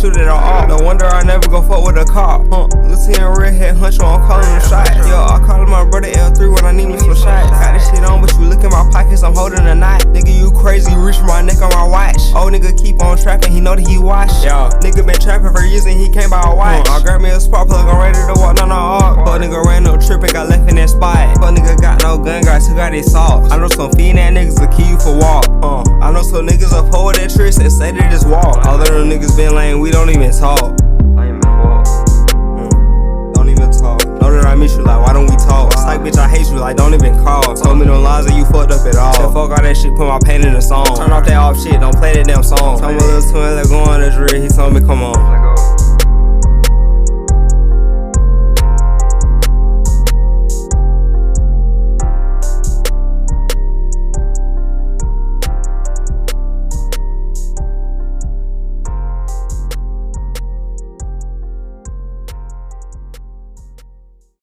shoot it all. No wonder I never go fuck with a cop. Lucy and redhead hunch on, I'm calling them shots. Yo, I callin' my brother L3 when I need me some shots. Got this shit on, but you look in my pockets, I'm holding a knife. Nigga, you crazy, reach my neck on my watch. Old nigga keep on trapping, he know that he watch. Yo, nigga been trapping for years and he came by a watch. I grabbed me a spark plug, I'm ready to walk down the arc. Fuck nigga ran up trippin', got left in that spot. Fuck nigga got no gun, got two got his salt. I know some fiend ass niggas will kill you for walk. I know some niggas up hold that tricks and say they just walk. All of them niggas been lame, we don't even talk. Don't even talk. Know that I miss you, like why don't we talk? It's like bitch I hate you, like don't even call. Told me no lies and you fucked up at all. Then fuck all that shit, put my pain in the song. Turn off that off shit, don't play that damn song. Told my little twin, let go on the drill, he told me come on.